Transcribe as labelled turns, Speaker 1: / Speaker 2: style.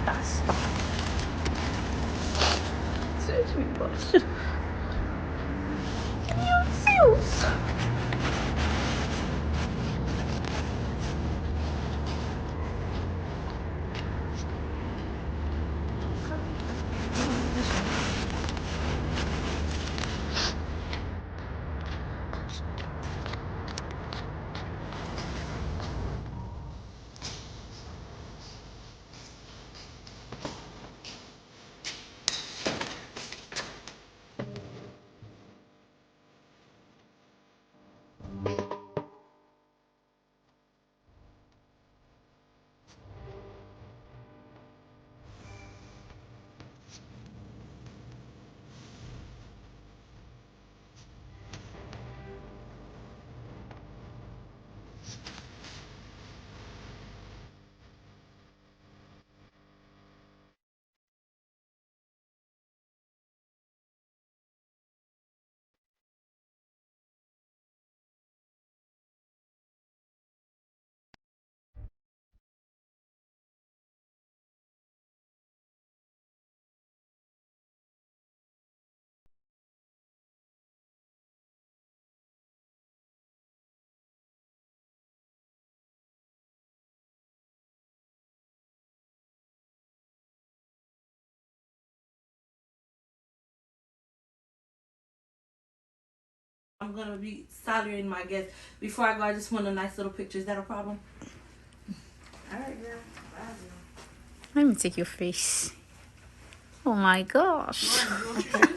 Speaker 1: That's Search me, boss. Meu Deus! I'm gonna be soldering my guests. Before I go, I just want a nice little picture. Is that a problem? Alright, girl. Bye, girl.
Speaker 2: Let me take your face. Oh my gosh.